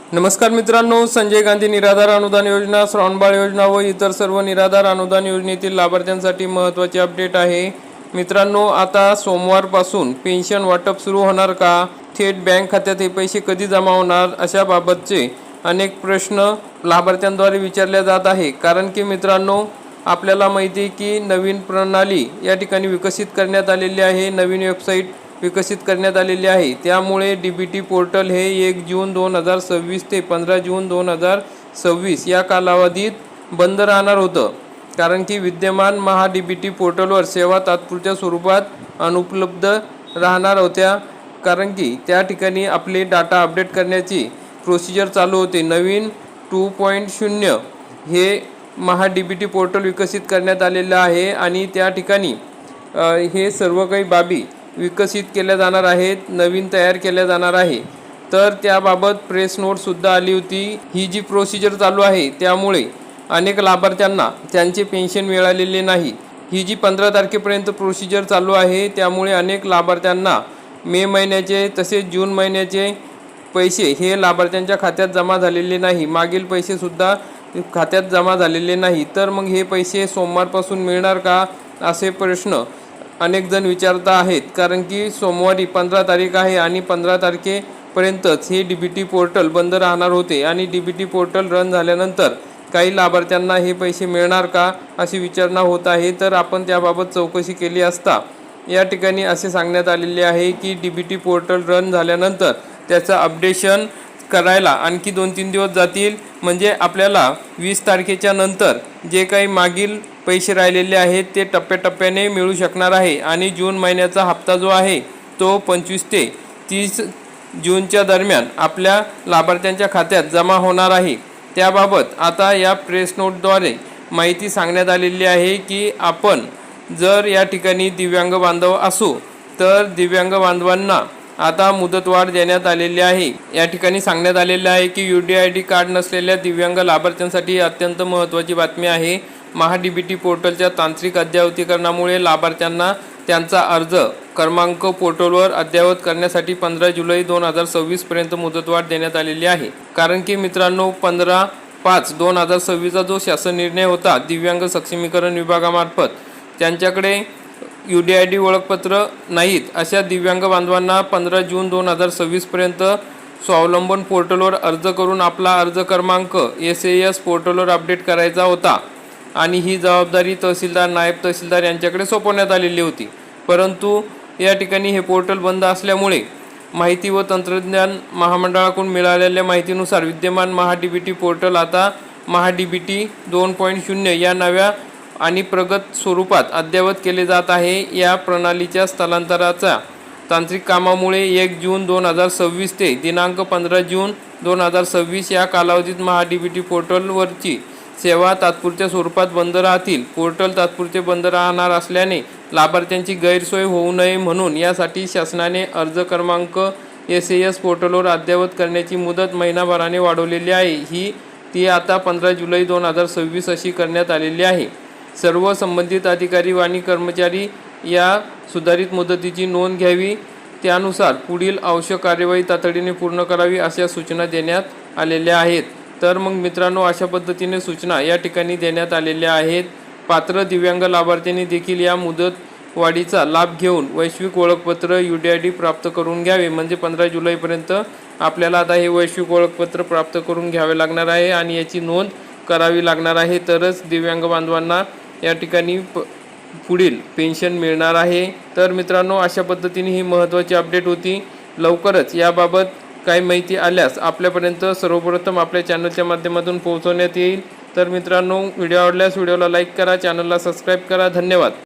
नमस्कार मित्रांनो, संजय गांधी निराधार अनुदान योजना, श्रावणबाळ योजना व इतर सर्व निराधार अनुदान योजनेतील लाभार्थ्यांसाठी महत्त्वाचे अपडेट आहे। मित्रांनो, आता सोमवारपासून पेन्शन वाटप सुरू होणार का? थेट बँक खात्यात हे पैसे कधी जमा होणार? अशा बाबतचे अनेक प्रश्न लाभार्थ्यांद्वारे विचारले जात आहे। कारण की मित्रांनो, आपल्याला माहिती आहे की नवीन प्रणाली या ठिकाणी विकसित करण्यात आलेली आहे, नवीन वेबसाईट विकसित करण्यात आलेली आहे। त्यामुळे DBT पोर्टल हे 1 जून 2026 ते 15 जून 2026 या कालावधीत बंद राहणार होतं। कारण की विद्यमान महा DBT पोर्टलवर सेवा तात्पुरत्या स्वरूपात अनुपलब्ध राहणार होत्या। कारण की त्या ठिकाणी आपले डाटा अपडेट करण्याची प्रोसिजर चालू होते। नवीन 2.0 हे महा DBT पोर्टल विकसित करण्यात आलेलं आहे आणि त्या ठिकाणी हे सर्व काही बाबी विकसित केल्या जाणार आहेत, नवीन तयार केल्या जाणार आहे। तर त्याबाबत प्रेस नोटसुद्धा आली होती। ही जी प्रोसिजर चालू आहे त्यामुळे अनेक लाभार्थ्यांना त्यांचे पेन्शन मिळालेले नाही। ही जी 15 तारखेपर्यंत प्रोसिजर चालू आहे त्यामुळे अनेक लाभार्थ्यांना मे महिन्याचे तसेच जून महिन्याचे पैसे हे लाभार्थ्यांच्या खात्यात जमा झालेले नाही, मागील पैसेसुद्धा खात्यात जमा झालेले नाही। तर मग हे पैसे सोमवारपासून मिळणार का, असे प्रश्न अनेक जण विचारत आहेत। कारण की सोमवारी 15 तारीख आहे आणि 15 तारखेपर्यंतच हे DBT पोर्टल बंद राहणार होते आणि DBT पोर्टल रन झाल्यानंतर काही लाभार्थ्यांना हे पैसे मिळणार का अशी विचारणा होत आहे। तर आपण त्याबाबत चौकशी केली असता या ठिकाणी असे सांगण्यात आलेले आहे की DBT पोर्टल रन झाल्यानंतर त्याचं अपडेशन करायला आणखी 2-3 दिवस जातील। म्हणजे आपल्याला 20 तारखेच्या नंतर जे काही मागील पैसे राहिलेले आहेत ते टप्प्याटप्प्याने मिळू शकणार आहे आणि जून महिन्याचा हप्ता जो आहे तो 25 ते 30 जूनच्या दरम्यान आपल्या लाभार्थ्यांच्या खात्यात जमा होणार आहे। त्याबाबत आता या प्रेस नोटद्वारे माहिती सांगण्यात आलेली आहे की आपण जर या ठिकाणी दिव्यांग बांधव असू तर दिव्यांग बांधवांना आता मुदतवाढ देण्यात आलेली आहे। या ठिकाणी सांगण्यात आलेले आहे की UDID कार्ड नसलेल्या दिव्यांग लाभार्थ्यांसाठी अत्यंत महत्त्वाची बातमी आहे। महा DBT पोर्टलच्या तांत्रिक अद्ययावतीकरणामुळे लाभार्थ्यांना त्यांचा अर्ज क्रमांक पोर्टलवर अद्ययावत करण्यासाठी 15 जुलै 2026 पर्यंत मुदतवाढ देण्यात आलेली आहे। कारण की मित्रांनो, 15/5/2026 जो शासन निर्णय होता दिव्यांग सक्षमीकरण विभागामार्फत, त्यांच्याकडे UDID ओळखपत्र नाहीत अशा दिव्यांग बांधवांना 15 जून 2026 पर्यंत स्वावलंबन पोर्टलवर अर्ज करून आपला अर्ज क्रमांक SAS पोर्टलवर अपडेट करायचा होता आणि ही जबाबदारी तहसीलदार, नायब तहसीलदार यांच्याकडे सोपवण्यात आलेली होती। परंतु या ठिकाणी हे पोर्टल बंद असल्यामुळे माहिती व तंत्रज्ञान महामंडळाकडून मिळालेल्या माहितीनुसार विद्यमान महा DBT पोर्टल आता महा DBT 2.0 या नव्या आणि प्रगत स्वरूपात अद्ययावत केले जात आहे। या प्रणालीच्या स्थलांतराच्या तांत्रिक कामामुळे 1 जून 2026 ते दिनांक 15 जून 2026 या कालावधीत महा DBT पोर्टलवरची सेवा तात्पुरत्या स्वरूपात बंद राहतील। पोर्टल तात्पुरते बंद राहणार असल्याने लाभार्थ्यांची गैरसोय होऊ नये म्हणून यासाठी शासनाने अर्ज क्रमांक SAS पोर्टलवर अद्ययावत करण्याची मुदत महिनाभराने वाढवलेली आहे। ती आता 15 जुलै 2026 अशी करण्यात आलेली आहे। सर्व संबंधित अधिकारी आणि कर्मचारी या सुधारित मुदतीची नोंद घ्यावी, त्यानुसार पुढील आवश्यक कार्यवाही तातडीने पूर्ण करावी अशा सूचना देण्यात आलेल्या आहेत। तर मग मित्रांनो, अशा पद्धतीने सूचना या ठिकाणी देण्यात आलेल्या आहेत। पात्र दिव्यांग लाभार्थ्यांनी देखील या मुदत वाढीचा लाभ घेऊन वैश्विक ओळखपत्र UDID प्राप्त करून घ्यावे। म्हणजे 15 जुलैपर्यंत आपल्याला आता हे वैश्विक ओळखपत्र प्राप्त करून घ्यावे लागणार आहे आणि याची नोंद करावी लागणार आहे। तरच दिव्यांग बांधवांना या ठिकाणी पुढील पेन्शन मिळणार आहे। तर मित्रांनो, अशा पद्धतीने ही महत्त्वाची अपडेट होती। लवकरच याबाबत काही माहिती आल्यास आपल्यापर्यंत सर्वप्रथम आपल्या चॅनलच्या माध्यमातून पोहोचवण्यात येईल। तर मित्रांनो, व्हिडिओ आवडल्यास व्हिडिओला लाईक करा, चॅनलला सबस्क्राईब करा। धन्यवाद।